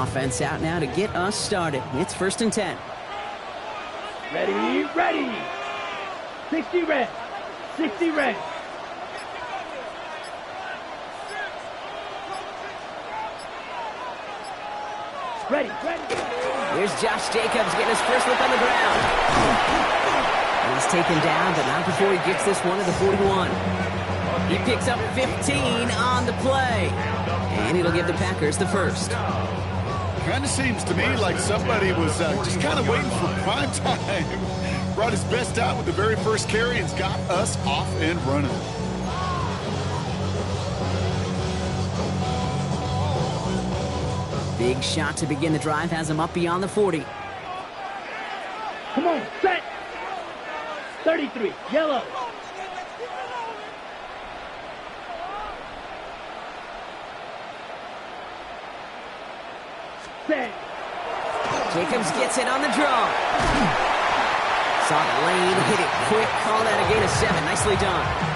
Offense out now to get us started. It's 1st and 10. Ready, ready. 60 red. 60 red. Ready, ready. Here's Josh Jacobs getting his first look on the ground. And he's taken down, but not before he gets this one to the 41. He picks up 15 on the play. And it'll give the Packers the first. Kind of seems to me like somebody was just kind of waiting for prime time. Brought his best out with the very first carry and's got us off and running. Big shot to begin the drive has him up beyond the 40. Come on, set. 33, yellow. Set. Jacobs gets it on the draw. Saw the lane, hit it quick, call that a gain of 7. Nicely done.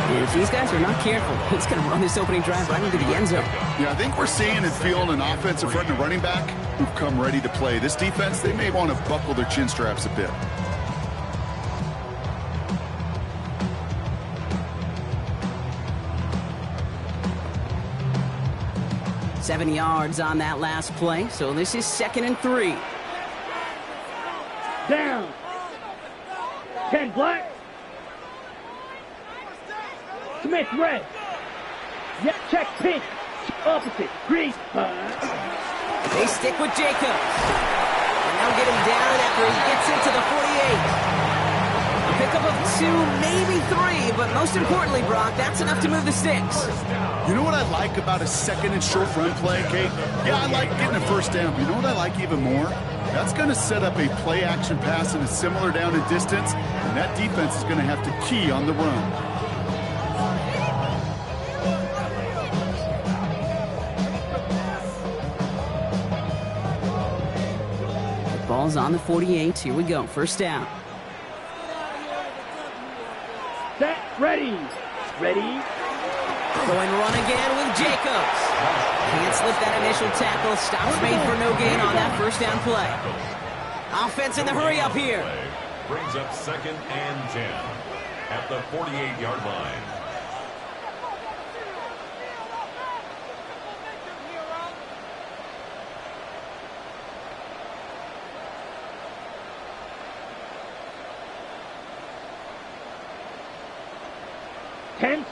And if these guys are not careful, he's going to run this opening drive right into the end zone. Yeah, I think we're seeing and feeling an offensive front and running back who've come ready to play. This defense, they may want to buckle their chin straps a bit. Seven yards on that last play, so this is 2nd and 3. Down. 10 black. Smith red. Yep, check pink. Opposite. Green. They stick with Jacobs. And they'll get him down after he gets into the 48. A pickup of 2, maybe 3, but most importantly, Brock, that's enough to move the sticks. You know what I like about a 2nd and short run play, Kate? Yeah, I like getting a first down, but you know what I like even more? That's going to set up a play action pass in a similar down and distance, and that defense is going to have to key on the run. Ball's on the 48. Here we go. First down. Set. Ready. Ready. Go and run again with Jacobs. Can't slip that initial tackle. Stops made for no gain on that first down play. Offense in the hurry up here. Brings up 2nd and 10 at the 48-yard line.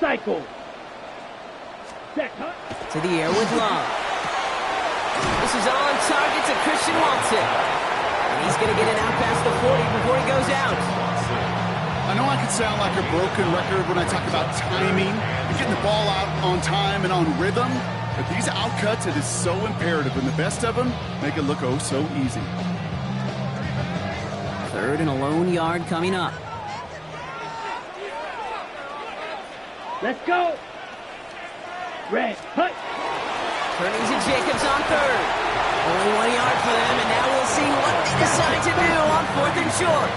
Cycle. Set. To the air with Love. This is on target to Christian Watson. And he's going to get it out past the 40 before he goes out. I know I can sound like a broken record when I talk about timing and getting the ball out on time and on rhythm, but these outcuts, it is so imperative, and the best of them make it look oh so easy. 3rd and a lone yard coming up. Let's go. Red. Hut. Turning to Jacobs on 3rd. Only 1 yard for them, and now we'll see what they decide to do on 4th and short.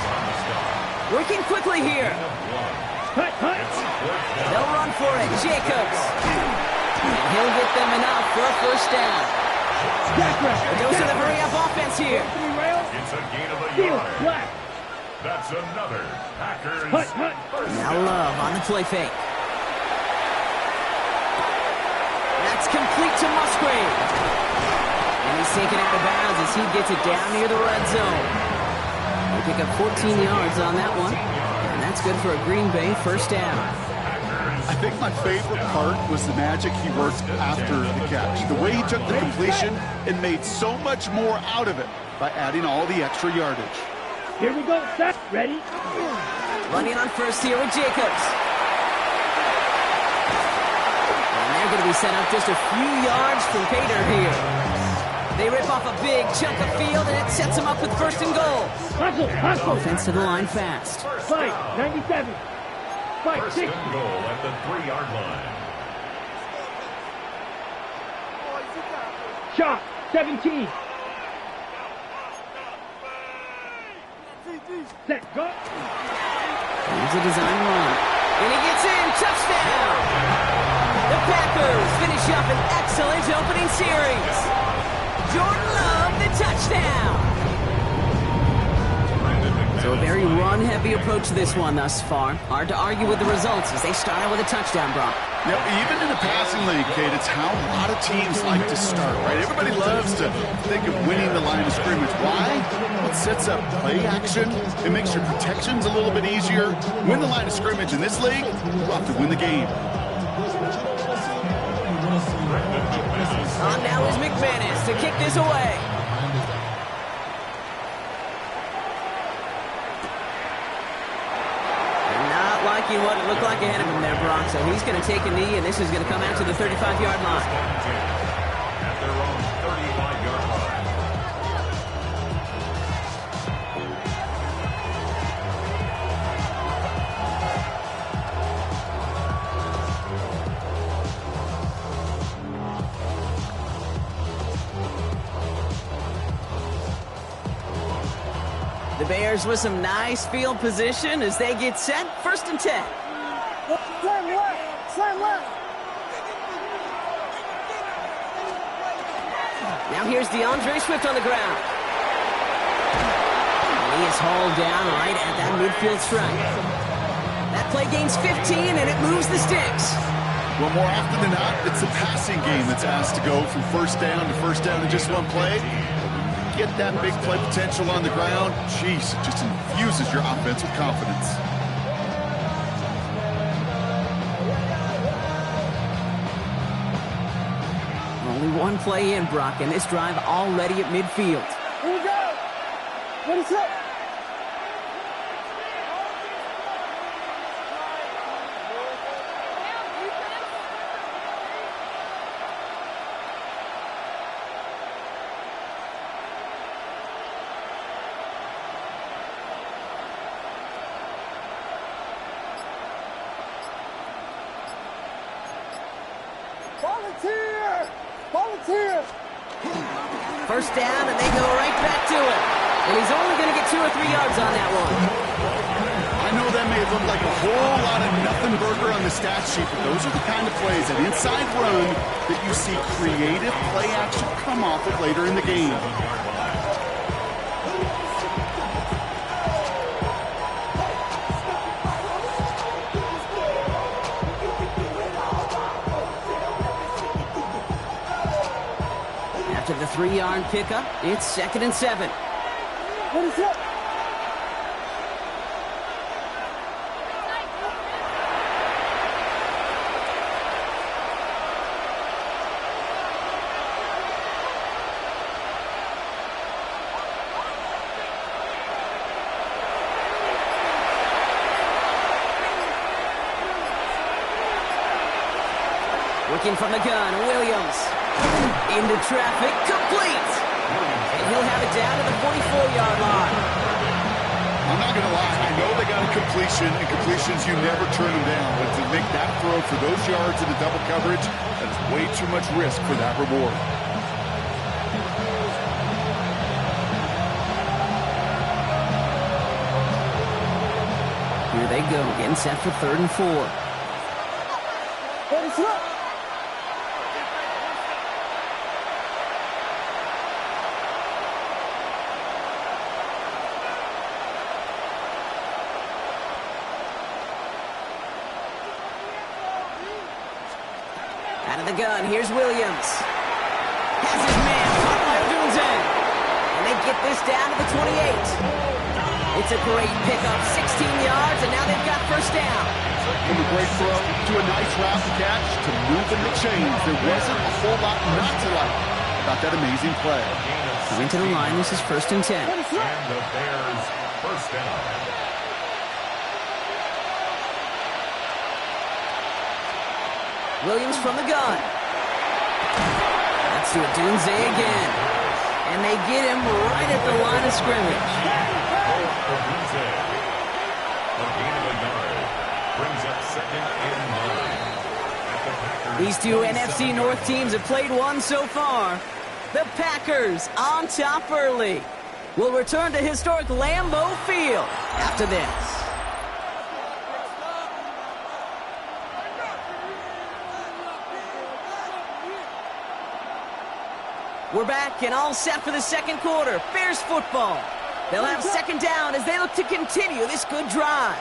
Working quickly here. Hut, hut. They'll run for it. Jacobs. And he'll get them enough for a first down. It goes to the hurry-up offense here. It's a gain of a yard. Black. That's another Packers Hut, hut. first Now Love on the play fake. That's complete to Musgrave. And he's taken out of bounds as he gets it down near the red zone. They pick up 14 yards on that one. And that's good for a Green Bay first down. I think my favorite part was the magic he worked after the catch. The way he took the completion and made so much more out of it by adding all the extra yardage. Here we go. Set. Ready. Running on first here with Jacobs. Going to be set up just a few yards from Pater here. They rip off a big chunk of field, and it sets them up with 1st and goal. Hustle, hustle. Offense to the line fast. Fight, 97. Fight, First 60. and goal at the 3-yard line. Shot, 17. Set, go. Here's a design run. And he gets in. Touchdown! The Packers finish up an excellent opening series. Jordan Love, the touchdown. So a very run-heavy approach to this one thus far. Hard to argue with the results as they start out with a touchdown, Brock. Yep, even in the passing league, Kate, it's how a lot of teams like to start, right? Everybody loves to think of winning the line of scrimmage. Why? Well, it sets up play action. It makes your protections a little bit easier. Win the line of scrimmage in this league, you have to win the game. On now is McManus to kick this away. Liking what it looked like ahead of him there, Brock. So he's going to take a knee, and this is going to come out to the 35-yard line. At their own 35-yard line. The Bears with some nice field position as they get set. 1st and 10. Slam left. Slam left. Now here's DeAndre Swift on the ground. And he is hauled down right at that midfield stripe. That play gains 15, and it moves the sticks. Well, more often than not, it's the passing game that's asked to go from first down in just one play. Get that big play potential on the ground. Jeez, it just infuses your offense with confidence. Only one play in, Brock, and this drive already at midfield. Here we go. Ready, set. Volunteer! Volunteer! 1st down, and they go right back to it. And he's only going to get 2 or 3 yards on that one. I know that may look like a whole lot of nothing burger on the stat sheet, but those are the kind of plays, an inside run, that you see creative play action come off of later in the game. After the 3-yard pickup, it's 2nd and 7. Ready, set. Working from the gun, Williams. Into traffic, complete. And he'll have it down to the 44-yard line. I'm not going to lie, I know they got a completion, and completions, you never turn them down. But to make that throw for those yards in the double coverage, that is way too much risk for that reward. Here they go, getting set for 3rd and 4. Ready, set. Out of the gun, here's Williams. Has his man, caught by Odunze. And they get this down to the 28. It's a great pickup, 16 yards, and now they've got 1st down. From a great throw to a nice route catch to moving the chains. There wasn't a whole lot not to like about that amazing play. Going to the line, this is 1st and 10. And the Bears 1st down. Williams from the gun. That's to Odunze again. And they get him right at the line of scrimmage. Odunze. A gain of a yard. Brings up 2nd and 9. At the Packers. These two NFC North teams have played one so far. The Packers on top early. Will return to historic Lambeau Field after this. We're back and all set for the second quarter. Bears football. They'll have second down as they look to continue this good drive.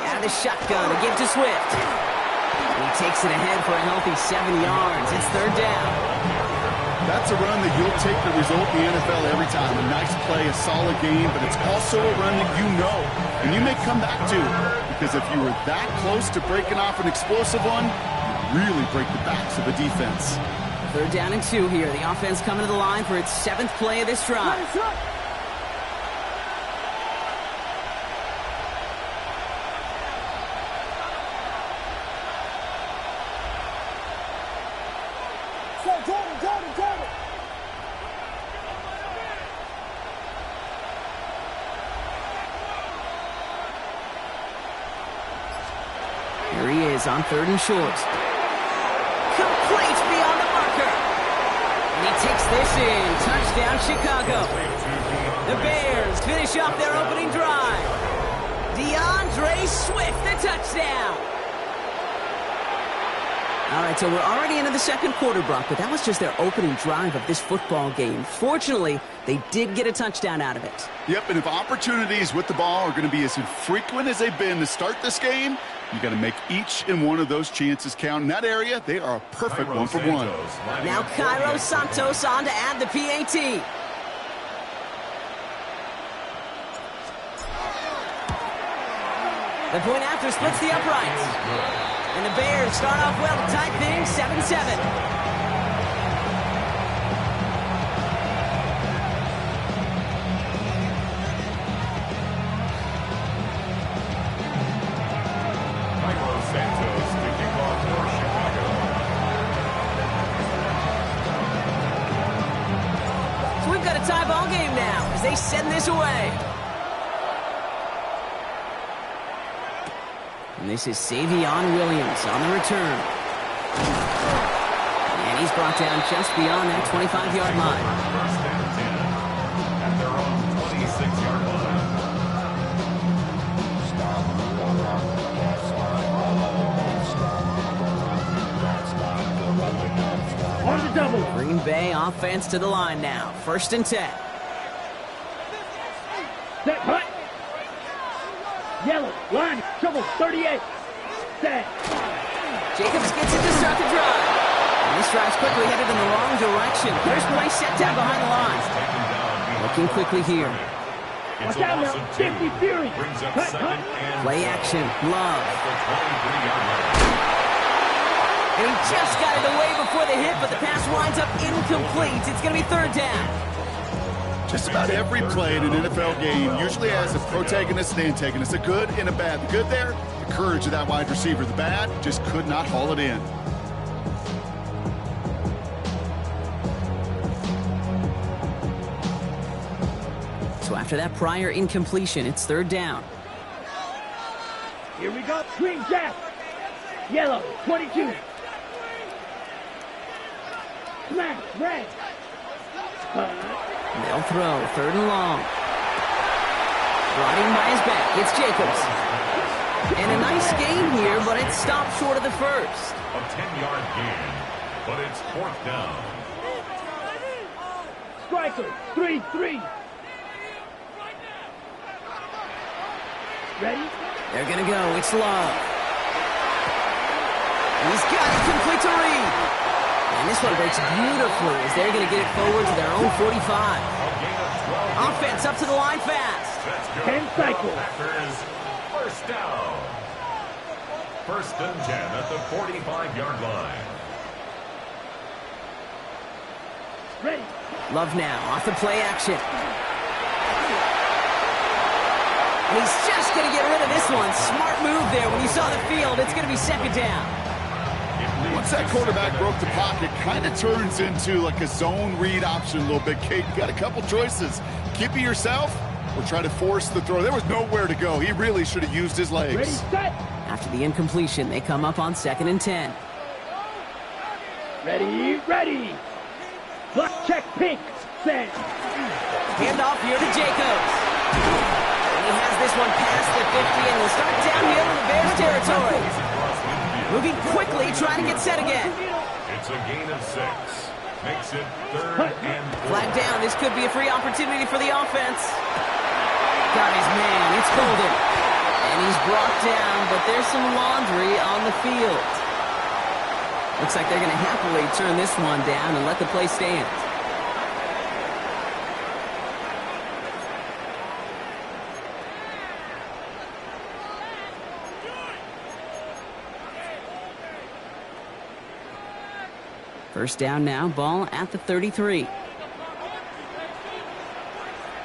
Out of the shotgun, a give to Swift. He takes it ahead for a healthy 7 yards. It's third down. That's a run that you'll take the result in the NFL every time. A nice play, a solid game, but it's also a run that you know and you may come back to, because if you were that close to breaking off an explosive one, you really break the backs of the defense. Third down and 2 here. The offense coming to the line for its 7th play of this drive. Here he is on 3rd and short. Complete beyond the marker. And he takes this in. Touchdown, Chicago. The Bears finish off their opening drive. DeAndre Swift, the touchdown. All right, so we're already into the second quarter, Brock, but that was just their opening drive of this football game. Fortunately, they did get a touchdown out of it. Yep, and if opportunities with the ball are going to be as infrequent as they've been to start this game, you got to make each and one of those chances count. In that area, they are a perfect Cairo 1-for-1. Now Cairo Santos on to add the PAT. The point after splits the uprights. And the Bears start off well to tie things 7-7. Cairo Santos to kick off for Chicago. So we've got a tie ball game now as they send this away. And this is Savion Williams on the return. And he's brought down just beyond that 25-yard line. First and 10 at their own 26-yard line. On the double. Green Bay offense to the line now. 1st and 10. Set, hut. Yellow, line, trouble, 38. Set. Jacobs gets it to start the drive. And this drive's quickly headed in the wrong direction. First play set down behind the line. Looking quickly here. It's Watch a out loss now, of 2. 50 Fury. Brings up Hut, second hut. and Play action. Love. at the 23-yard line. And he just got it away before the hit, but the pass winds up incomplete. It's going to be third down. Just about every play in an NFL game usually has a protagonist and antagonist, a good and a bad. The good there, the courage of that wide receiver. The bad, just could not haul it in. So after that prior incompletion, it's third down. Here we go, green jack. Yellow, 22. Smash, red. They'll throw, 3rd and long. Riding by his back, it's Jacobs. And a nice gain here, but it stopped short of the first. A 10-yard gain, but it's 4th down. Striker, 3-3. Ready? They're going to go, it's Love. He's got it complete to Reed. And this one breaks beautifully as they're going to get it forward to their own 45. A gain of 12. Offense up to the line fast. That's good. 10 cycles. Packers, first down. 1st and 10 at the 45-yard line. Ready? Love now, off the play action. And he's just going to get rid of this one. Smart move there. When you saw the field, it's going to be second down. Once that quarterback broke the pocket, kind of turns into like a zone read option a little bit. Kate, you got a couple choices. Keep it yourself or try to force the throw. There was nowhere to go. He really should have used his legs. Ready, set. After the incompletion, they come up on 2nd and 10. Ready, ready. Block check, pink. Set. Hand off here to Jacobs. And he has this one past the 50 and will start downhill in the Bears territory. Moving quickly, trying to get set again. It's a gain of 6. Makes it 3rd and 4. Flag down. This could be a free opportunity for the offense. Got his man. It's Golden. And he's brought down, but there's some laundry on the field. Looks like they're going to happily turn this one down and let the play stand. First down now, ball at the 33.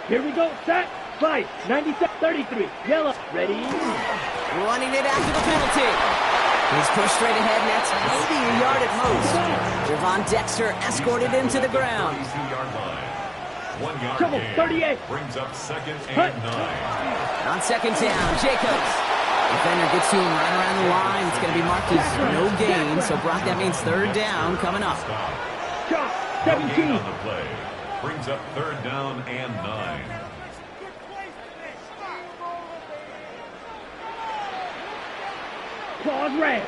Here we go, set, fight, 97, 33, yellow, ready. Running it after the penalty. He's pushed straight ahead, and that's maybe a yard at most. Javon Dexter escorted him to the ground. 1 yard Trouble, gain. 38. Brings up 2nd and 9. On second down, Jacobs. Defender gets to him right around the line. It's going to be marked as no gain. So, Brock, that means 3rd down coming up. Shot, No gain 17. on the play. Brings up 3rd down and 9. Claws red.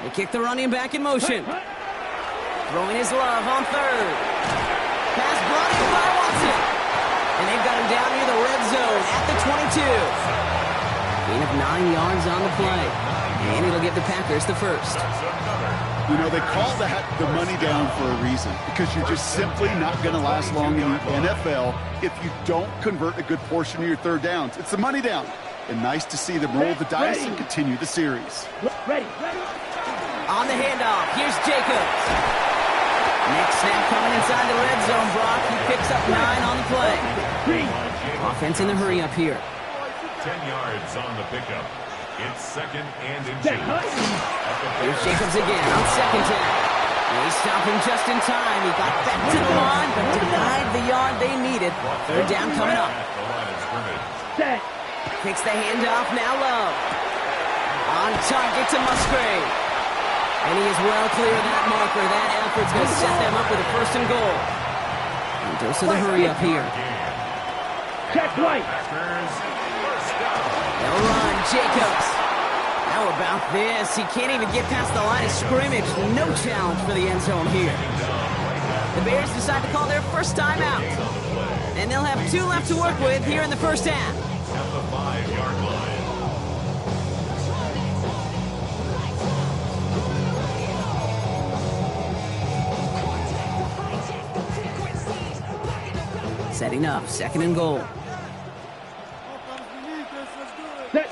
They kick the running back in motion. Throwing his love on 3rd. Pass brought in by Watson. And they've got him down near the red zone at the 22. Gain of 9 yards on the play. And it'll give the Packers the first. You know, they call that the money down for a reason, because you're just simply not going to last long in the NFL if you don't convert a good portion of your 3rd downs. It's the money down. And nice to see them roll the dice and continue the series. Ready. On the handoff, here's Jacobs. Next snap coming inside the red zone, Brock. He picks up 9 on the play. 3. Offense in the hurry up here. 10 yards on the pickup. It's 2nd and 2. Here's Jacobs again on second down. They stop him just in time. He got back to the line, but denied the yard they needed. 3rd down coming up. The line of scrimmage. Set. Kicks the handoff, now low. On target to Musgrave. And he is well clear of that marker. That effort's going to set them up with a 1st and goal. And dose of the hurry up here. Check right. They'll run, Jacobs. How about this? He can't even get past the line of scrimmage. No challenge for the end zone here. The Bears decide to call their first time out. And they'll have 2 left to work with here in the first half. At the 5-yard line. Setting up, 2nd and goal. Set.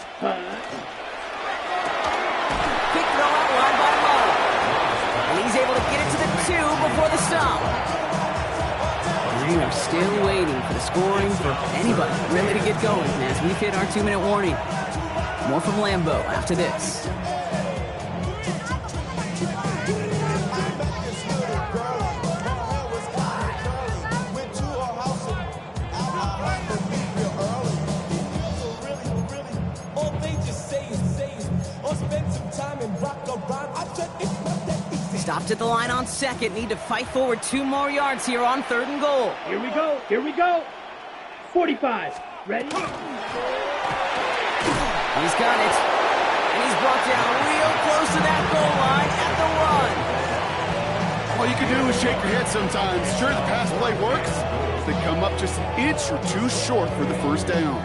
Quick throw out line by Lowe. And he's able to get it to the 2 before the stop. And we are still waiting for the scoring for anybody really to get going as we've hit our 2-minute warning. More from Lambeau after this. Stopped at the line on 2nd. Need to fight forward 2 more yards here on 3rd and goal. Here we go. 45. Ready. He's got it. And he's brought down real close to that goal line at the 1. All you can do is shake your head sometimes. Sure, the pass play works. They come up just an inch or 2 short for the 1st down.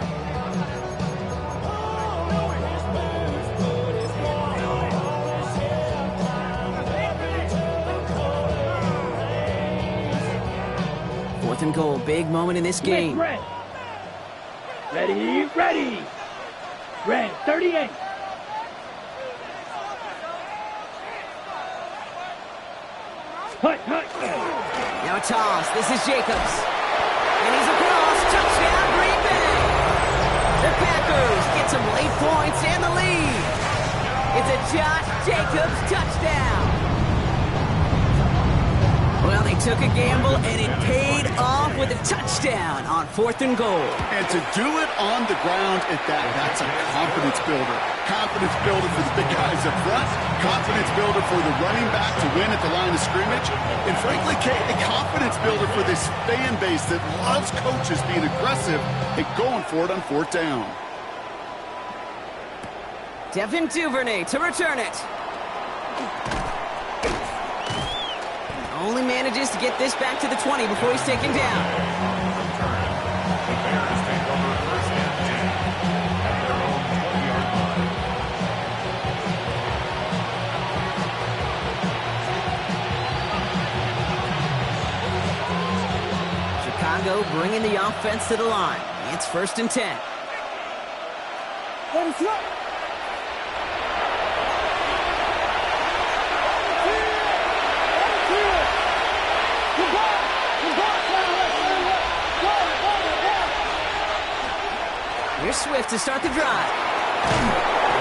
And goal, big moment in this game. Red. Ready. Red, 38. Hut. Now a toss. This is Jacobs. And he's across. Touchdown, Green Bay. The Packers get some late points and the lead. It's a Josh Jacobs touchdown. Well, they took a gamble, and it paid off with a touchdown on 4th and goal. And to do it on the ground at that's a confidence builder. Confidence builder for the big guys up front. Confidence builder for the running back to win at the line of scrimmage. And frankly, Kate, a confidence builder for this fan base that loves coaches being aggressive and going for it on 4th down. Devin Duvernay to return it. Only manages to get this back to the 20 before he's taken down. The Bears take over first and 10 at their own 20-yard line. Chicago bringing the offense to the line. It's first and 10. Let us go. Here's Swift to start the drive.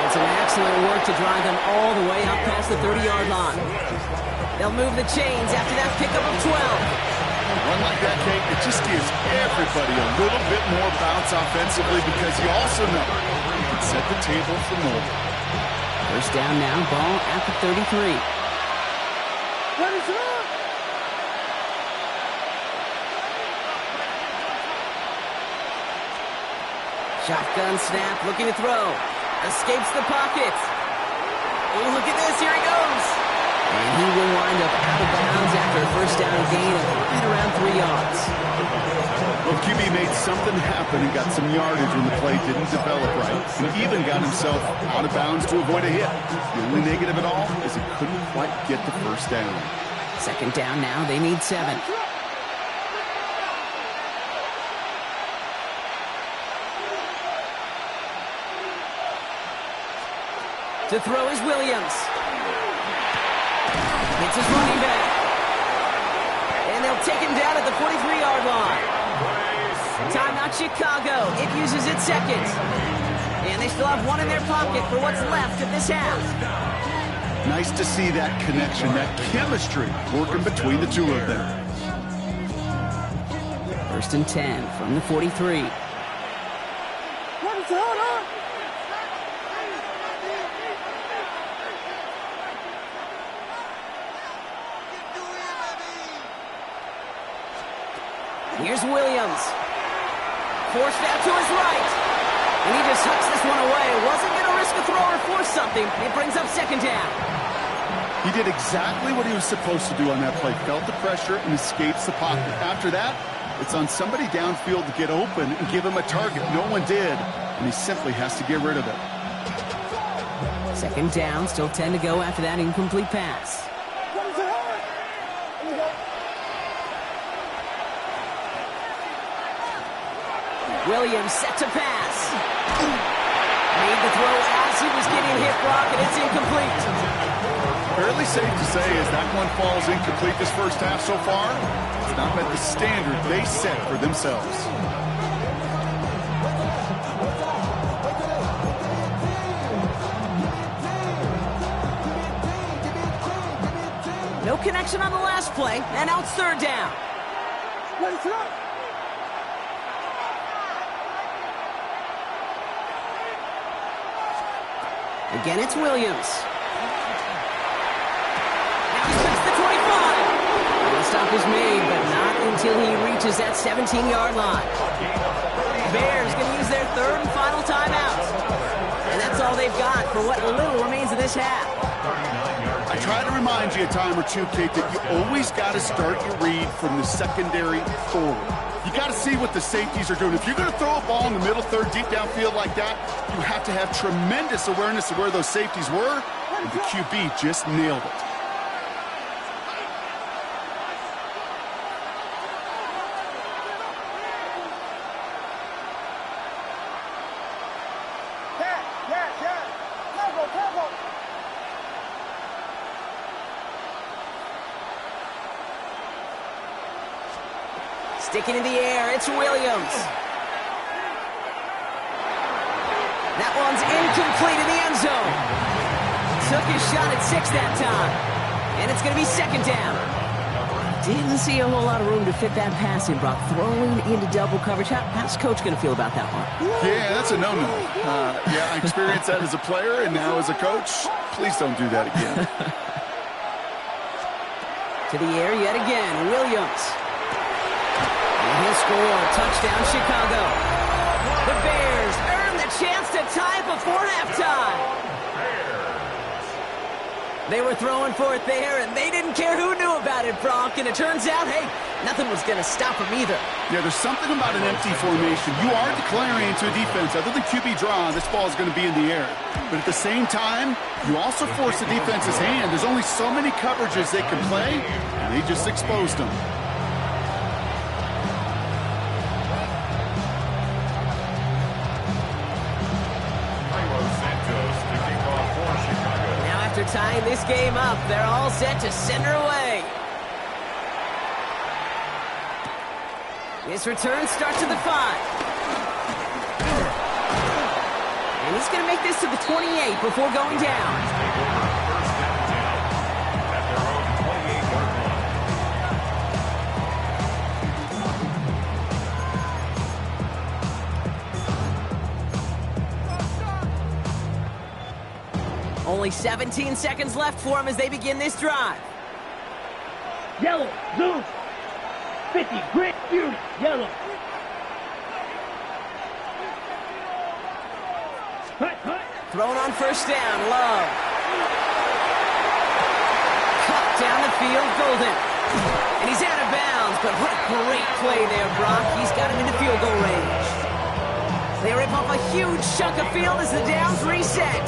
It's an excellent work to drive them all the way out past the 30-yard line. They'll move the chains after that pickup of 12. Run like that, Kate, it just gives everybody a little bit more bounce offensively because you also know you can set the table for more. First down now, ball at the 33. Let us go. Shotgun snap, looking to throw. Escapes the pocket. Oh, look at this, here he goes. And he will wind up out of bounds after a first down gain of right around 3 yards. Well, QB made something happen and got some yardage when the play didn't develop right, and even got himself out of bounds to avoid a hit. The only negative at all is he couldn't quite get the first down. Second down now, they need 7. To throw is Williams. It's his running back. And they'll take him down at the 43-yard line. Timeout Chicago. It uses its second. And they still have one in their pocket for what's left of this half. Nice to see that connection, that chemistry working between the two of them. First and 10 from the 43. Let us hold on. Here's Williams. Forced out to his right. And he just hooks this one away. Wasn't going to risk a throw or force something. It brings up second down. He did exactly what he was supposed to do on that play. Felt the pressure and escapes the pocket. After that, it's on somebody downfield to get open and give him a target. No one did, and he simply has to get rid of it. Second down, still 10 to go after that incomplete pass. Williams set to pass. Made the throw as he was getting hit, Brock, and it's incomplete. Fairly safe to say as that one falls incomplete this first half so far, it's not met the standard they set for themselves. No connection on the last play, and now it's third down. Let's go. Again, it's Williams. Now he sets the 25. The stop is made, but not until he reaches that 17-yard line. Bears going to use their third and final timeout. And that's all they've got for what little remains of this half. I try to remind you a time or two, Kate, that you always got to start your read from the secondary forward. You got to see what the safeties are doing. If you're going to throw a ball in the middle third, deep downfield like that, you have to have tremendous awareness of where those safeties were, and the QB just nailed it. Sticking in the air, it's Williams. That one's incomplete in the end zone. Took his shot at 6 that time. And it's going to be second down. Didn't see a whole lot of room to fit that pass in, Brock. Throwing into double coverage. How's Coach going to feel about that one? Yeah, that's a no-no. I experienced that as a player and now as a coach. Please don't do that again. To the air yet again, Williams. And he'll score. Touchdown, Chicago. The Bears earn the chance to tie before halftime. They were throwing for it there, and they didn't care who knew about it, Brock. And it turns out, hey, nothing was going to stop them either. Yeah, there's something about an empty formation. You are declaring to a defense, other than QB draw, this ball is going to be in the air. But at the same time, you also force the defense's hand. There's only so many coverages they can play, and they just exposed them. After tying this game up, they're all set to send her away. His return starts at the 5. And he's going to make this to the 28 before going down. Only 17 seconds left for him as they begin this drive. Yellow, zoom. 50, Grant Fury, yellow. Hut, hut. Thrown on first down, Love. Cut down the field, Golden. And he's out of bounds, but what a great play there, Brock. He's got him into field goal range. They rip off a huge chunk of field as the downs reset.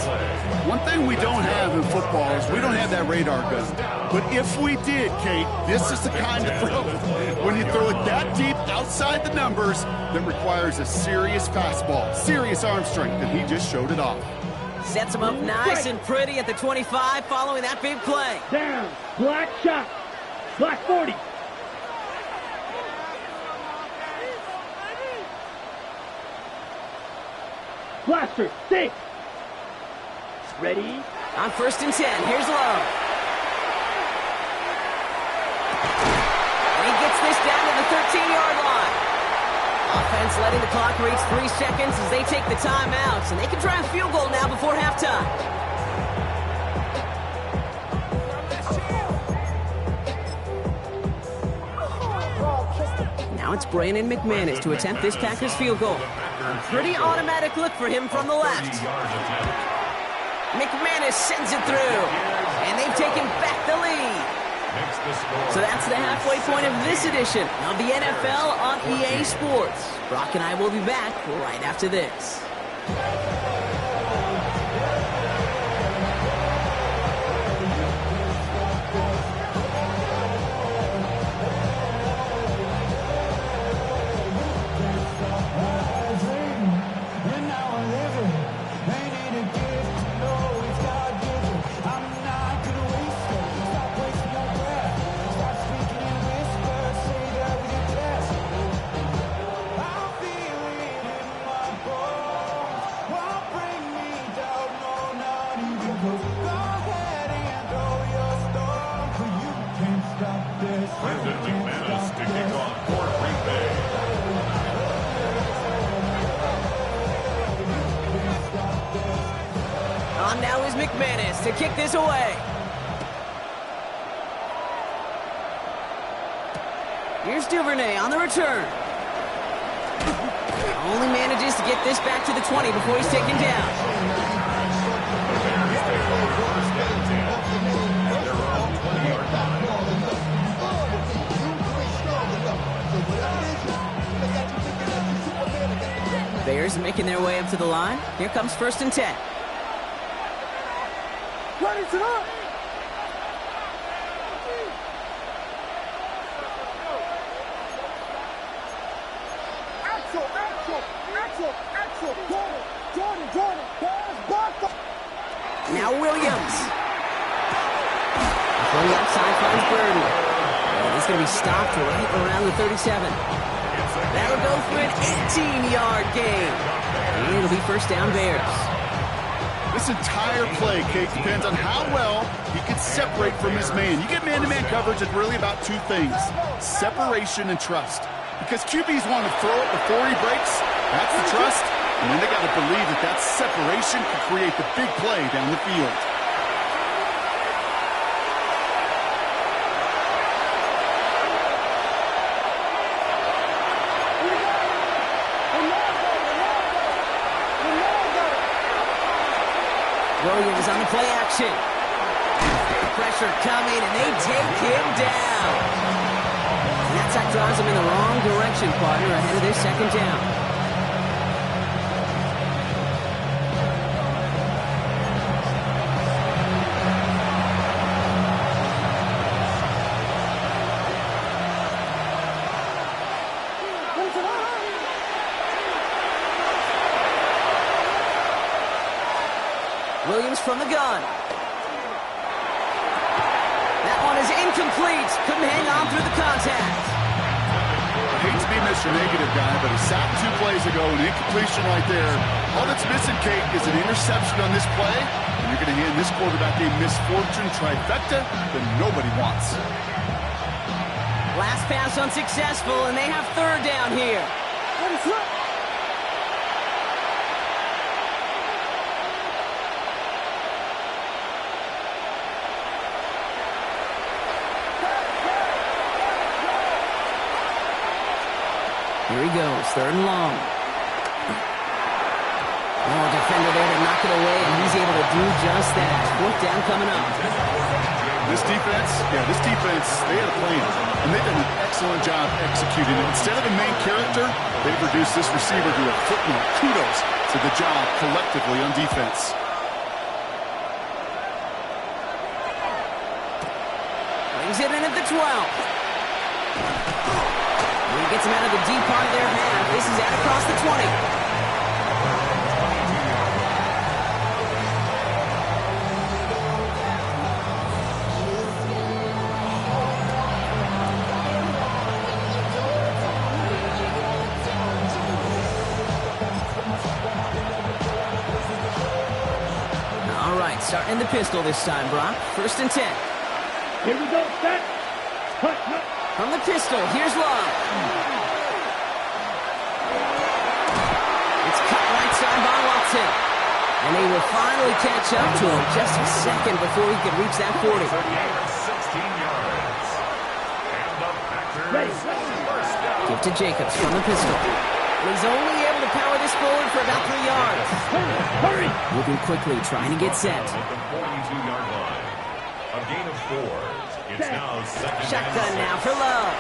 One thing we don't have in football is we don't have that radar gun. But if we did, Kate, this is the kind of throw. When you throw it that deep outside the numbers, that requires a serious fastball, serious arm strength, and he just showed it off. Sets him up nice and pretty at the 25 following that big play. Down, black shot, black 40. Blaster, 6. Ready? On first and 10, here's Love. And he gets this down to the 13-yard line. Offense letting the clock reach 3 seconds as they take the timeouts, and they can try a field goal now before halftime. Now it's Brandon McManus to attempt this Packers field goal. A pretty automatic look for him from the left. McManus sends it through, and they've taken back the lead. So that's the halfway point of this edition of the NFL on EA Sports. Brock and I will be back right after this. On now is McManus to kick this away. Here's Duvernay on the return. Only manages to get this back to the 20 before he's taken down. Bears making their way up to the line. Here comes first and 10. What is it up? Now Williams. From the outside finds Burden. And he's going to be stopped right around the 37. That'll go for an 18-yard gain. And it'll be first down Bears. This entire play, Kate, depends on how well he can separate from his man. You get man-to-man coverage, it's really about two things, separation and trust. Because QBs want to throw it before he breaks, that's the trust, and then they got to believe that that separation can create the big play down the field. Williams on the play action. pressure coming, and they take him down. And that drives him in the wrong direction, partner, ahead of this second down. Williams from the gun. That one is incomplete. Couldn't hang on through the contact. I hate to be Mr. Negative guy, but he sacked 2 plays ago, an incompletion right there. All that's missing, Kate, is an interception on this play, and you're going to hand this quarterback a misfortune trifecta that nobody wants. Last pass unsuccessful, and they have third down here. Here he goes, third and long. Oh, defender there to knock it away, and he's able to do just that. Fourth down coming up. This defense, they had a plan, and they've done an excellent job executing it. Instead of the main character, they've reduced this receiver to a footnote. Kudos to the job collectively on defense. Brings it in at the 12. He gets him out of the deep part of their half. This is out across the 20. All right, starting in the pistol this time, Brock. 1st and 10. Here we go, set. Hut, hut. From the pistol, here's Love. It's cut right side by Watson. And they will finally catch up to him just a second before he could reach that 40. 16 yards. And the Packers first down. Give to Jacobs from the pistol. He's only able to power this forward for about 3 yards. Hurry! Moving quickly, trying to get set. At the 42-yard line. A gain of 4. It's now second Shotgun now for Love.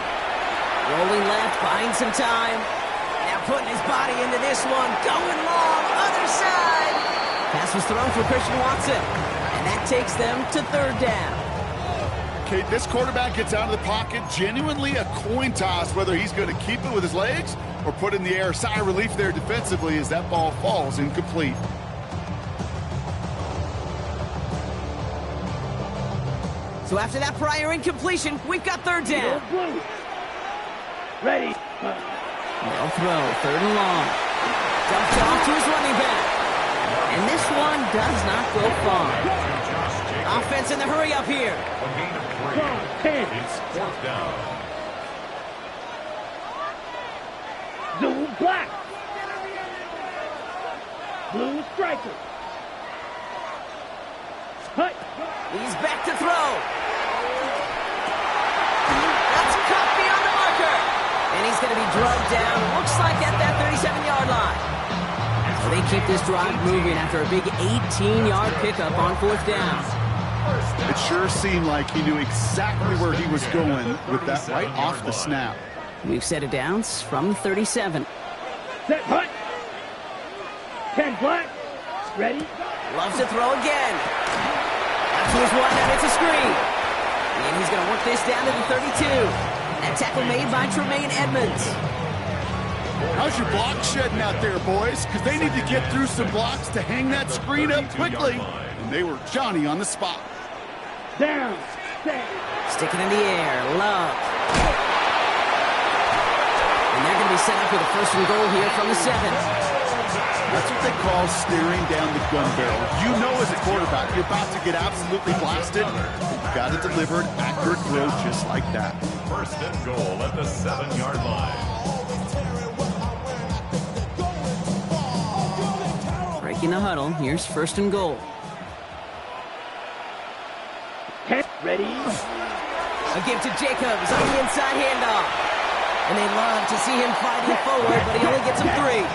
Rolling left, buying some time. Now putting his body into this one. Going long, other side. Pass was thrown for Christian Watson. And that takes them to third down. Okay, this quarterback gets out of the pocket. Genuinely a coin toss whether he's going to keep it with his legs or put it in the air. Sigh of relief there defensively as that ball falls incomplete. So after that prior incompletion, we've got third down. Ready. They'll throw, third and long. Dumped off to his running back. And this one does not go far. Offense in the hurry up here. A gain of 3. It's 4th down. Blue black. Blue striker. Hut. He's back to throw. That's caught beyond the marker. And he's going to be drugged down, looks like at that 37-yard line. So they keep this drive moving after a big 18-yard pickup on 4th down. It sure seemed like he knew exactly where he was going with that right off the snap. We've set it down from 37. Set hut. 10 black. Ready. Loves to throw again. After his one, and it's a screen. And he's going to work this down to the 32. That tackle made by Tremaine Edmonds. How's your block shedding out there, boys? Because they need to get through some blocks to hang that screen up quickly. And they were Johnny on the spot. Down. Set. Sticking in the air. Love. And they're going to be set up with a 1st and goal here from the 7. That's what they call staring down the gun barrel. You know as a quarterback, you're about to get absolutely blasted. You've got to deliver an accurate throw just like that. 1st and goal at the 7-yard line. Breaking the huddle. Here's 1st and goal. Ready. A give to Jacobs on the inside handoff. And they love to see him fighting forward, but he only gets him 3.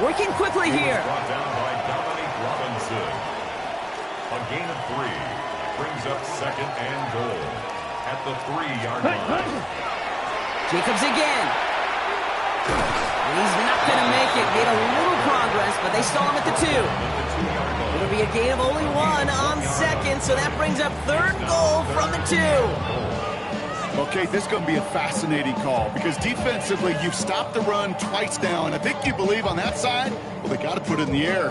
Working quickly here. Brought down by Dominic Robinson. A gain of 3. Brings up second and goal at the 3-yard line. Jacobs again. He's not going to make it. Made a little progress, but they stall him at the 2. It'll be a gain of only 1 on second, so that brings up third goal from the 2. Okay, this is going to be a fascinating call because defensively, you've stopped the run twice now, and I think you believe on that side, well, they got to put it in the air.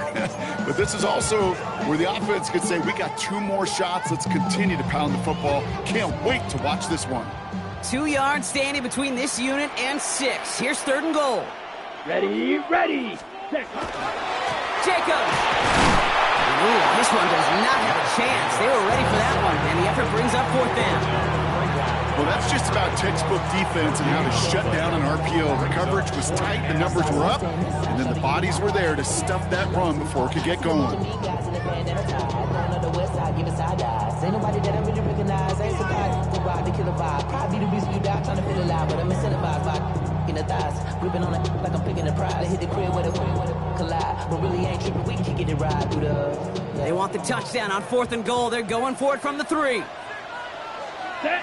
But this is also where the offense could say, we got 2 more shots. Let's continue to pound the football. Can't wait to watch this one. 2 yards standing between this unit and 6. Here's third and goal. Ready, ready. Set. Jacobs. Ooh, this one does not have a chance. They were ready for that one, and the effort brings up fourth down. Well, that's just about textbook defense and how to shut down an RPO. The coverage was tight, the numbers were up, and then the bodies were there to stuff that run before it could get going. They want the touchdown on fourth and goal. They're going for it from the 3. Set.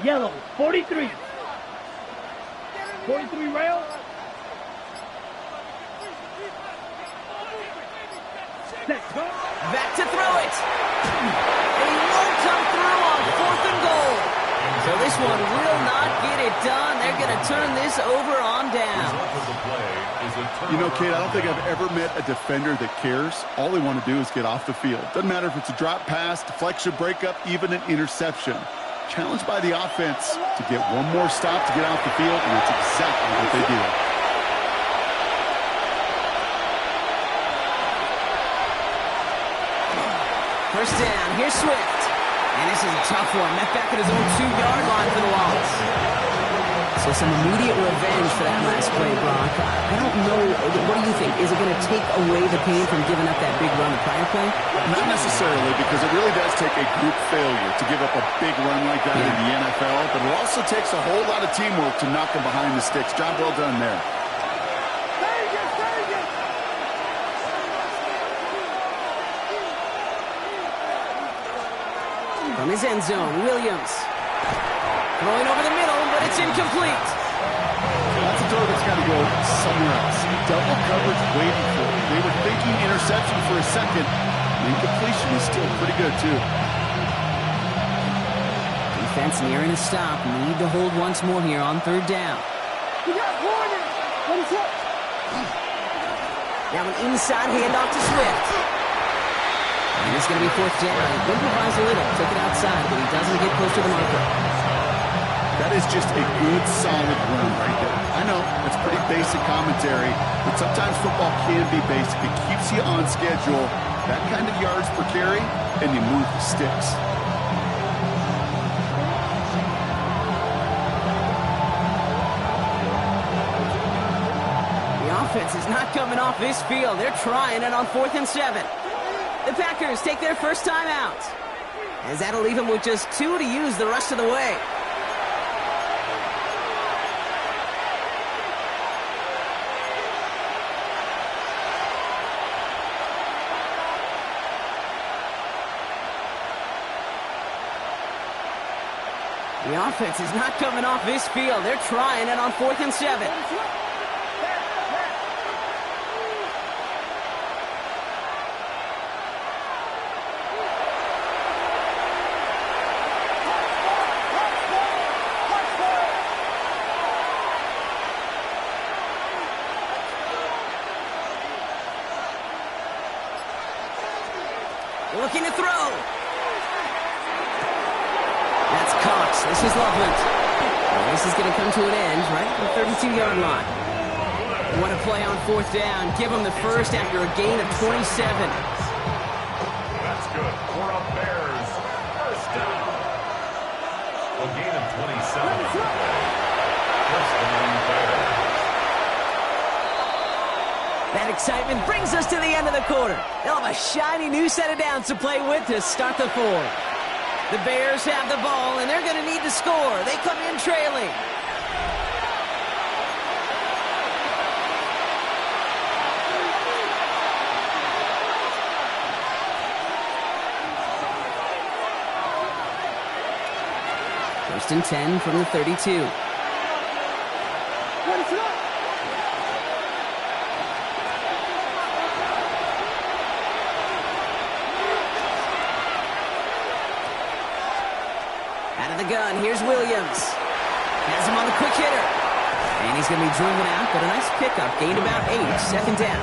Yellow, 43. 43 rail. Set. Go. Back to throw it. And he won't come through on fourth and goal. So this one will not get it done. They're going to turn this over on down. You know, Kate, I don't think I've ever met a defender that cares. All they want to do is get off the field. Doesn't matter if it's a drop pass, deflection, breakup, even an interception. Challenged by the offense to get one more stop to get off the field, and that's exactly what they do. First down, here's Swift. And this is a tough one. Met back at his own 2-yard line for the loss. So some immediate revenge for that last play, Brock. I don't know. What do you think? Is it going to take away the pain from giving up that big run the prior play? Not necessarily, because it really does take a group failure to give up a big run like that in the NFL. But it also takes a whole lot of teamwork to knock them behind the sticks. Job well done there. From his end zone, Williams. Throwing over the middle, but it's incomplete. That's a throw that's got to go somewhere else. Double coverage waiting for it. They were thinking interception for a second. Incompletion is still pretty good, too. Defense nearing a stop. Need to hold once more here on third down. We got corner. What is it? Now an inside handoff to Swift. And it's going to be fourth down. He improvised a little, took it outside, but he doesn't get close to the marker. That is just a good, solid run right there. I know, it's pretty basic commentary, but sometimes football can be basic. It keeps you on schedule, that kind of yards per carry, and you move the sticks. The offense is not coming off this field. They're trying it on 4th and 7. The Packers take their first time out, as that'll leave them with just 2 to use the rest of the way. The offense is not coming off this field. They're trying it on 4th and 7. Looking to throw. That's Cox. This is Loveland. And this is going to come to an end right at the 32-yard line. What a play on 4th down. Give them the first after a gain of 27. That's good for a Bears first down. A gain of 27 on the play. First down, Bears. That excitement brings us to the end of the quarter. They'll have a shiny new set of downs to play with to start the 4th. The Bears have the ball, and they're going to need to score. They come in trailing. First and 10 from the 32. Out of the gun, here's Williams. Has him on the quick hitter. And he's going to be driven out, but a nice pickup. Gained about 8, second down.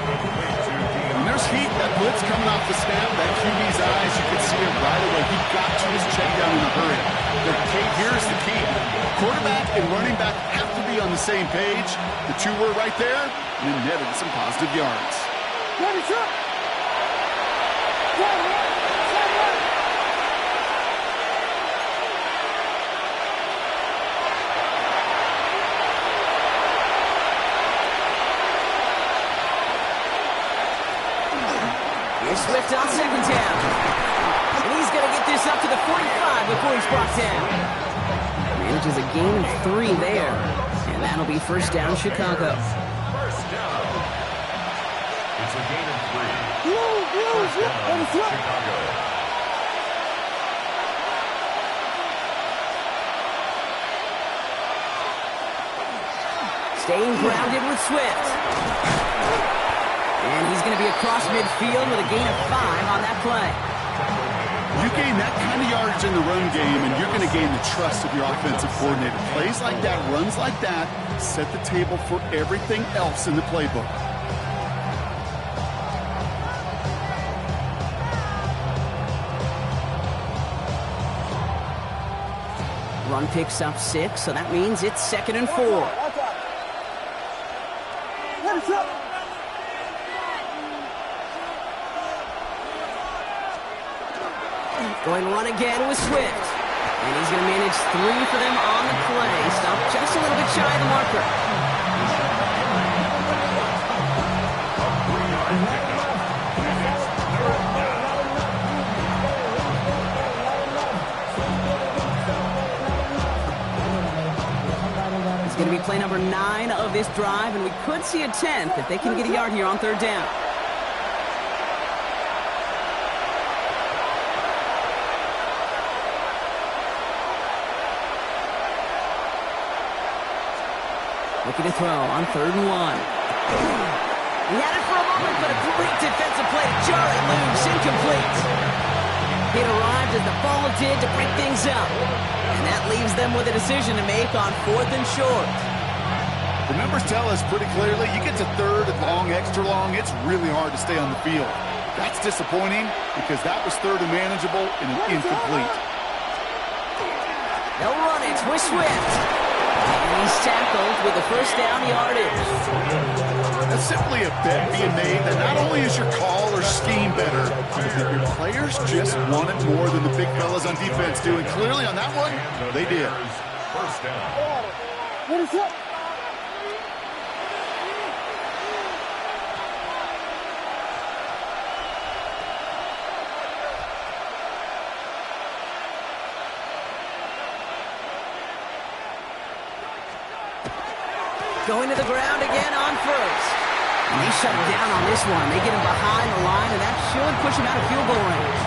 And there's heat. That blitz coming off the snap. That QB's eyes, you can see it right away. He got to his check down in a hurry. Here's the key. Quarterback and running back have to be on the same page. The two were right there, and it netted some positive yards. Ready, shot! Here's Swift on second down. And he's going to get this up to the 45 before he's brought down. Manages a gain of 3 there. And that'll be first down, Chicago. First down. It's a gain of 3. First down, Chicago. Staying grounded with Swift. And he's going to be across midfield with a gain of 5 on that play. You gain that kind of yardage in the run game, and you're going to gain the trust of your offensive coordinator. Plays like that, runs like that, set the table for everything else in the playbook. Run picks up 6, so that means it's second and 4. Going run again with Swift. And he's going to manage 3 for them on the play. Stopped just a little bit shy of the marker. It's going to be play number 9 of this drive, and we could see a 10th if they can get a yard here on third down. Looking to throw on third and 1. He had it for a moment, but a great defensive play to jar it loose, incomplete. It arrived as the ball did to break things up. And that leaves them with a decision to make on fourth and short. The numbers tell us pretty clearly, you get to third and long, extra long, it's really hard to stay on the field. That's disappointing because that was third and manageable and an incomplete. They'll run it with Swift. And he's tackled with the first down yardage. That's simply a bet being made that not only is your call or scheme better, but that your players just want it more than the big fellas on defense do. And clearly on that one, they did. First down. What is up? Going to the ground again on first. And they shut him down on this one. They get him behind the line, and that should push him out of field goal range.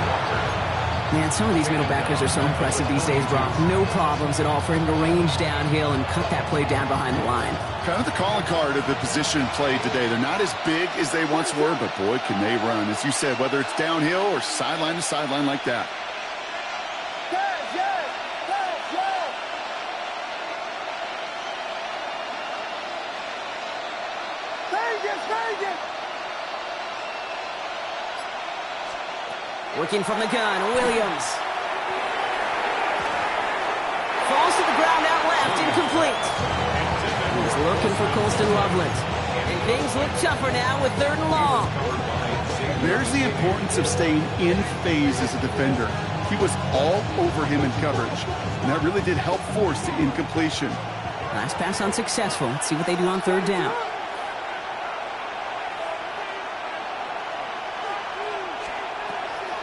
Man, some of these middle backers are so impressive these days, Brock. No problems at all for him to range downhill and cut that play down behind the line. Kind of the calling card of the position played today. They're not as big as they once were, but boy, can they run. As you said, whether it's downhill or sideline to sideline like that. Working from the gun, Williams. Falls to the ground out left, incomplete. He's looking for Colston Loveland. And things look tougher now with third and long. There's the importance of staying in phase as a defender. He was all over him in coverage, and that really did help force the incompletion. Last pass unsuccessful. Let's see what they do on third down.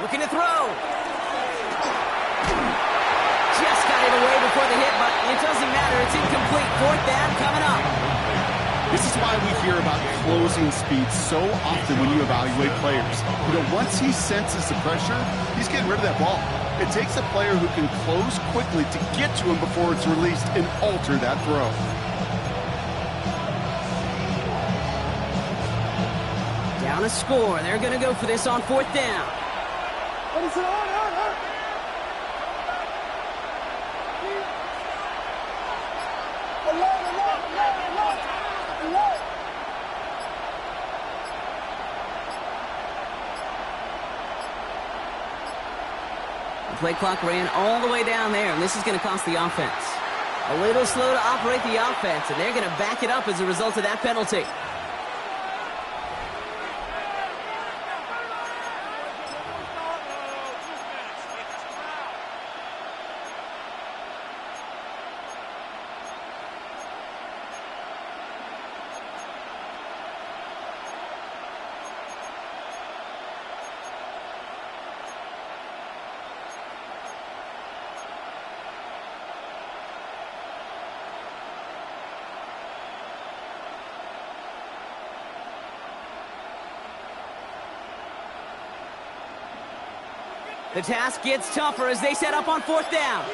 Looking to throw. Just got it away before the hit, but it doesn't matter. It's incomplete. Fourth down coming up. This is why we hear about closing speed so often when you evaluate players. Once he senses the pressure, he's getting rid of that ball. It takes a player who can close quickly to get to him before it's released and alter that throw. Down a score. They're going to go for this on 4th down. The play clock ran all the way down there, and this is going to cost the offense. A little slow to operate the offense, and they're going to back it up as a result of that penalty. The task gets tougher as they set up on 4th down.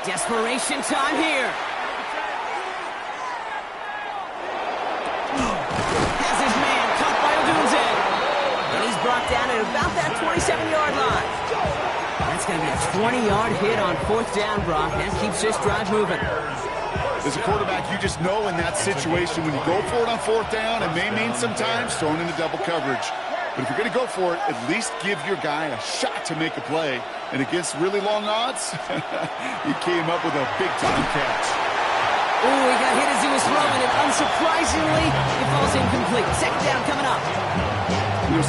Desperation time here. Has his man caught by Odunze. And he's brought down at about that 27-yard line. That's going to be a 20-yard hit on 4th down, Brock. That keeps this drive moving. As a quarterback, you just know in that situation when you go for it on 4th down, it may mean sometimes throwing into double coverage. But if you're going to go for it, at least give your guy a shot to make a play. And against really long odds, he came up with a big-time catch. Oh, he got hit as he was throwing it. Unsurprisingly, it falls incomplete. 2nd down coming up.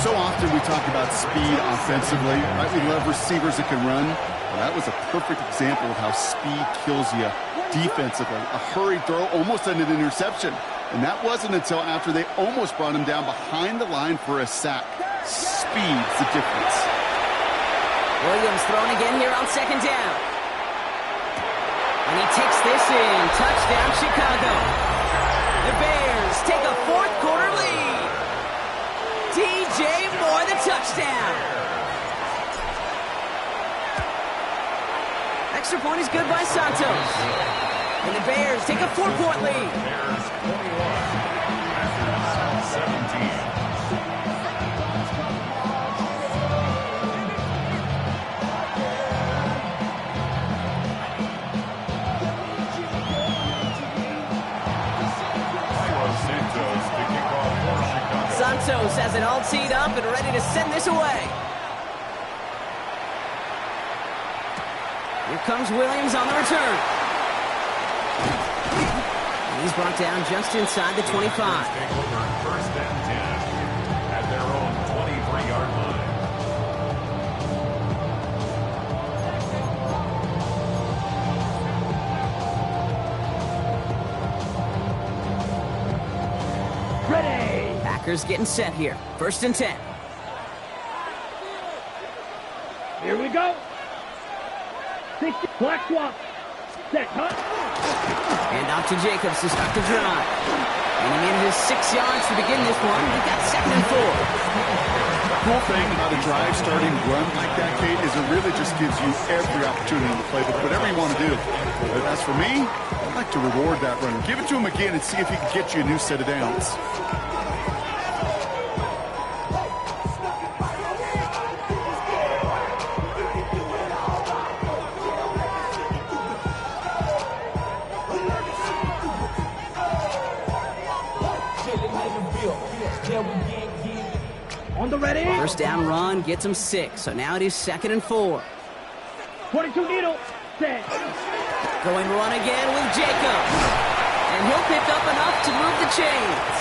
So often we talk about speed offensively. Right? We love receivers that can run. Well, that was a perfect example of how speed kills you defensively. A hurried throw, almost an interception. And that wasn't until after they almost brought him down behind the line for a sack. Speed's the difference. Williams throwing again here on 2nd down. And he takes this in. Touchdown, Chicago. The Bears take a 4th quarter lead. DJ Moore, the touchdown. Extra point is good by Santos. And the Bears take a 4-point lead. Bears 21, Packers 17. Santos has it all teed up and ready to send this away. Here comes Williams on the return. And he's brought down just inside the 25. Take over 1st and 10 at their own 23-yard line. Ready. Packers getting set here. 1st and 10. Here we go. 60. Black swap. Set. Cut. And off to Jacobs to start the drive. And he needed his 6 yards to begin this one. He got 2nd and 4. The cool thing about a drive starting run like that, Kate, is it really just gives you every opportunity to play whatever you want to do. But as for me, I'd like to reward that runner. Give it to him again and see if he can get you a new set of downs. On the ready. 1st down run gets him 6. So now it is 2nd and 4. 22 needle. Set. Going run again with Jacobs. And he'll pick up enough to move the chains.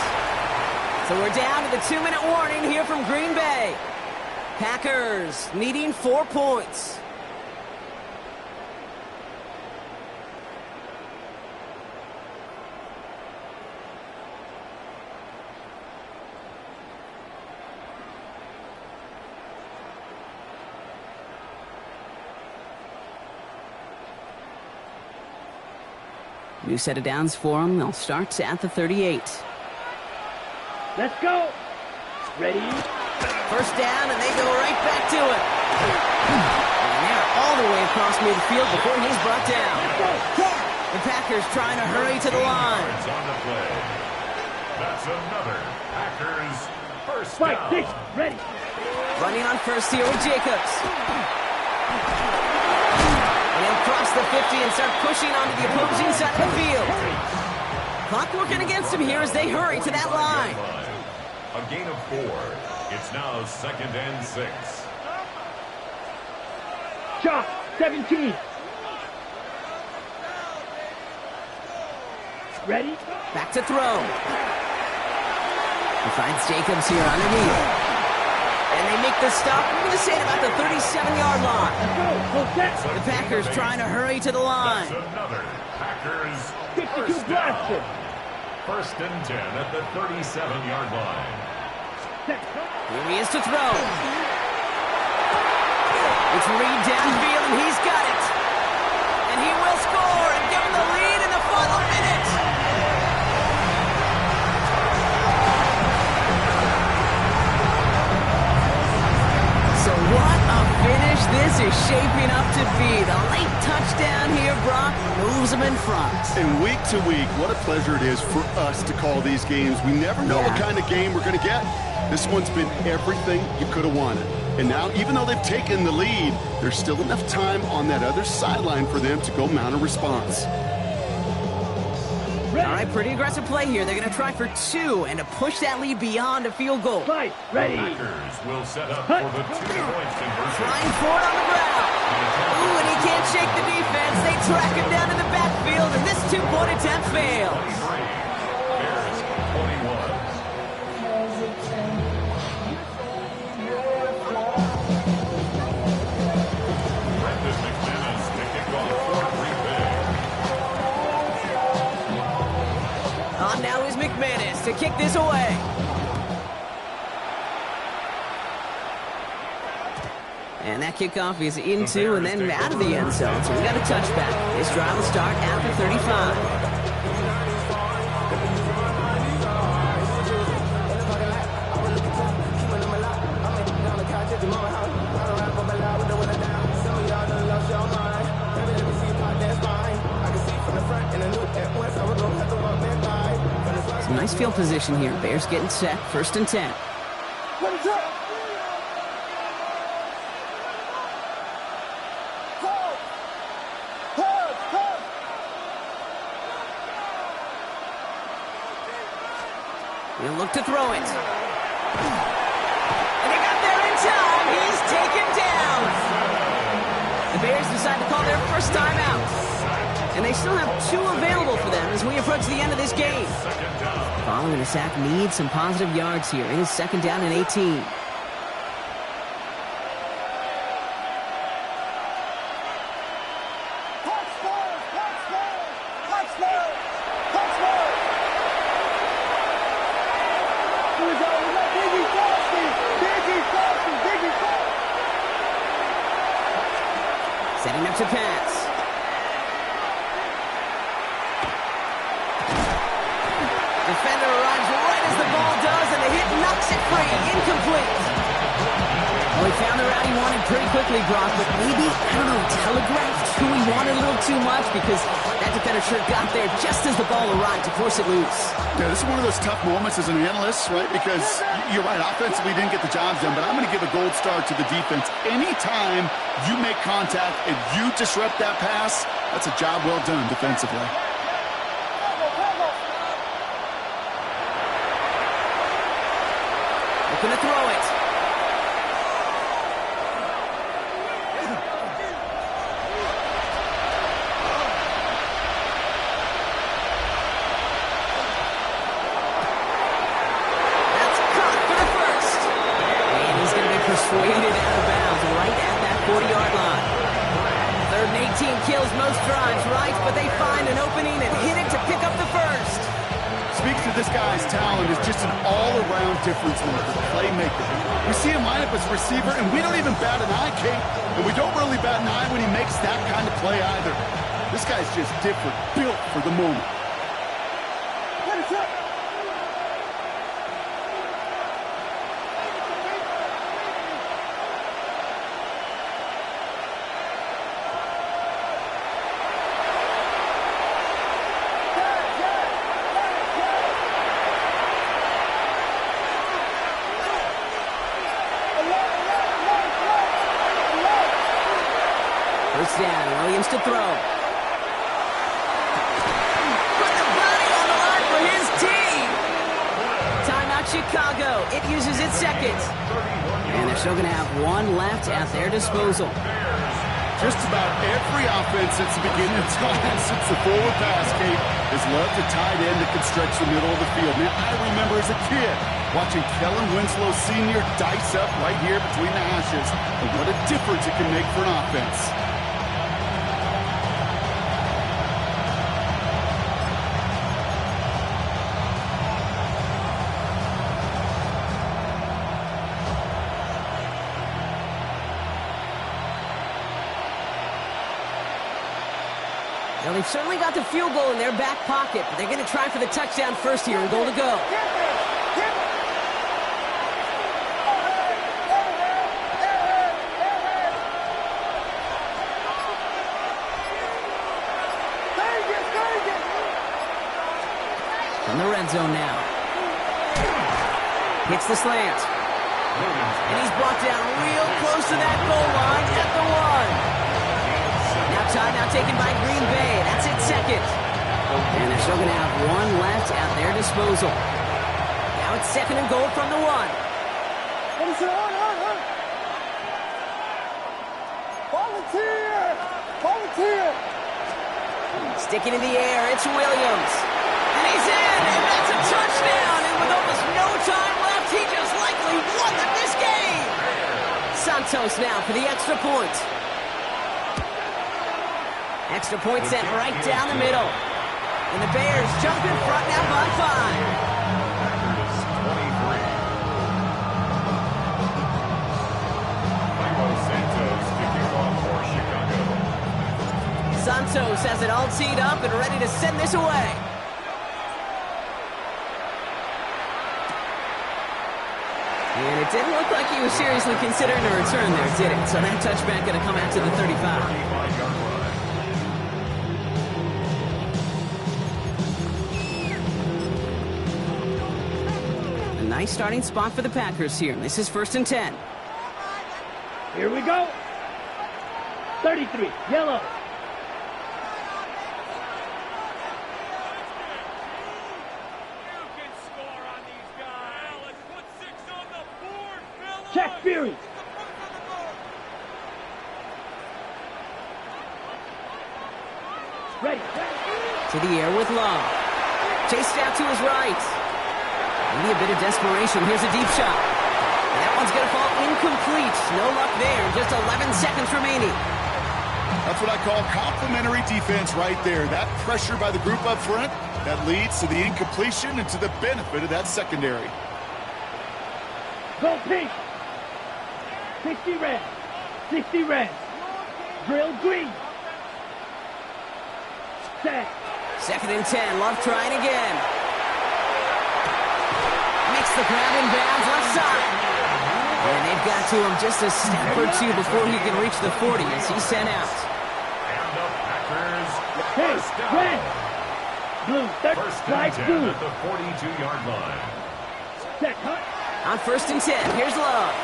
So we're down to the 2-minute warning here from Green Bay. Packers needing 4 points. New set of downs for them. They'll start at the 38. Let's go. Ready? First down, and they go right back to it. And they're all the way across midfield before he's brought down. The Packers trying to hurry to the line. On the play. That's another Packers first Fight, down. six, ready. Running on first here with Jacobs. And he'll cross the 50 and start pushing onto the opposing side of the field. Clock working against him here as they hurry to that line. A gain of 4. It's now 2nd and 6. Chop, 17. Ready? Back to throw. He finds Jacobs here underneath. And they make the stop. I'm going to say it about the 37-yard line. Let's go. Full set. The Packers trying to hurry to the line. That's another Packers 52 first down. blaster. 1st and 10 at the 37-yard line. Set. Here he is to throw. It's Reed downfield, and he's got it. And he will score and give him the lead in the final minute. So what a finish this is shaping up to be. The late touchdown here, Brock, moves them in front. And week to week, what a pleasure it is for us to call these games. We never know what kind of game we're going to get. This one's been everything you could have wanted. And now, even though they've taken the lead, there's still enough time on that other sideline for them to go mount a response. All right, pretty aggressive play here. They're going to try for 2 and to push that lead beyond a field goal. Fight, ready. Packers will set up for the 2-point conversion. Trying for it on the ground. Ooh, and he can't shake the defense. They track him down in the backfield, and this 2-point attempt fails. 23. Bears 21. Brendan McManus to kick off for Green Bay. On now is McManus to kick this away. And that kickoff is into and then out of the end zone. So we got a touchback. This drive will start after 35. Some nice field position here. Bears getting set. 1st and 10. He'll look to throw it. And they got there in time. He's taken down. The Bears decide to call their first timeout. And they still have 2 available for them as we approach the end of this game. Following a sack needs some positive yards here. It is 2nd down and 18. Setting up to pass. Defender arrives right as the ball does, and the hit knocks it free. Incomplete. Well, he found the route he wanted pretty quickly, Brock, but maybe, I don't know, telegraphed who he wanted a little too much because that defender sure got there just as the ball arrived to force it loose. Yeah, this is one of those tough moments as an analyst, right? Because you're right, offensively didn't get the job done, but I'm going to give a gold star to the defense. Anytime you make contact and you disrupt that pass, that's a job well done defensively. Looking to throw it. Persuaded out of bounds right at that 40-yard line. 3rd and 18 kills most drives, right? But they find an opening and hit it to pick up the first. Speaks to this guy's talent as just an all-around difference maker, playmaker. We see him line up as a receiver, and we don't even bat an eye, Kate. And we don't really bat an eye when he makes that kind of play either. This guy's just different, built for the moment. First down, Williams to throw. Put the body on the line for his team. Timeout Chicago. It uses its second. And they're still going to have one left at their disposal. Just about every offense since the beginning of time, since the forward pass, Kate, has loved a tight end that can stretch the middle of the field. Man, I remember as a kid watching Kellen Winslow Sr. dice up right here between the hashes. And what a difference it can make for an offense. Well, they've certainly got the field goal in their back pocket, but they're going to try for the touchdown first here and goal to go. From the red zone now. Hits the slant. And he's brought down real close to that goal line at the one. Now timeout taken by Green Bay. That's its second. And they're still going to have one left at their disposal. Now it's second and goal from the one. Volunteer! Volunteer! Sticking in the air, it's Williams. And he's in, and that's a touchdown. And with almost no time left, he just likely won this game. Santos now for the extra point. Extra point sent right down the middle. And the Bears jump in front now by 5. Santos has it all teed up and ready to send this away. And it didn't look like he was seriously considering a return there, did it? So that touchback going to come out to the 35. Nice starting spot for the Packers here. This is 1st and 10. Here we go. 33, yellow. Check Fury. Ready. To the air with Love. Chased out to his right. Maybe a bit of desperation. Here's a deep shot. That one's going to fall incomplete. No luck there. Just 11 seconds remaining. That's what I call complimentary defense right there. That pressure by the group up front, that leads to the incompletion and to the benefit of that secondary. Go pink. 60 red. 60 red. Drill green. Set. 2nd and 10. Love trying again. Makes the grab in bounds left side. And they've got to him just a step or two before he can reach the 40 as he's sent out. And the Packers Hey, red. Blue. first and 10 blue. at the 42-yard line. Set, cut. On 1st and 10, here's Love.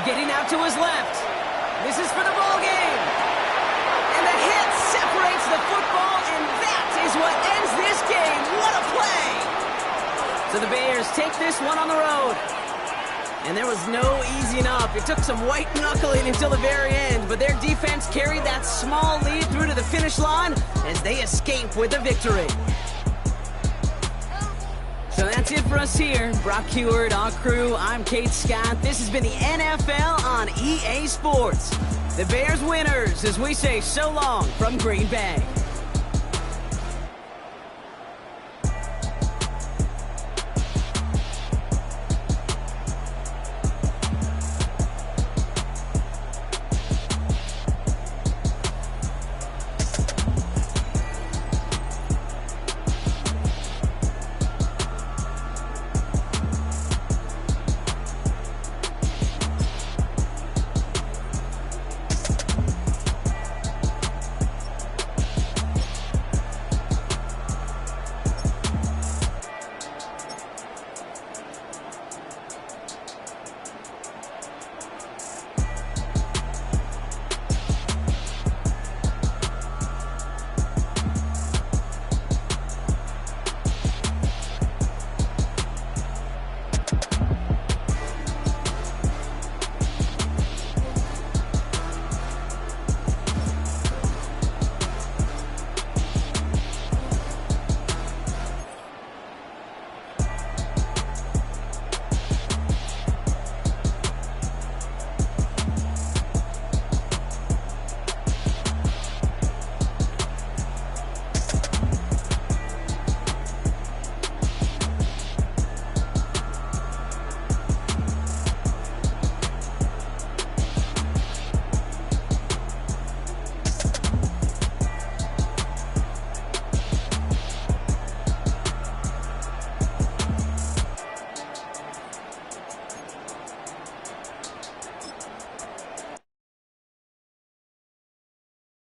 Getting out to his left. This is for the ball game. And the hit separates the football, and that is what ends this game. What a play! So the Bears take this one on the road. And there was no easing up. It took some white knuckling until the very end, but their defense carried that small lead through to the finish line as they escape with a victory. So that's it for us here. Brock Heward, our crew, I'm Kate Scott. This has been the NFL on EA Sports. The Bears winners as we say so long from Green Bay.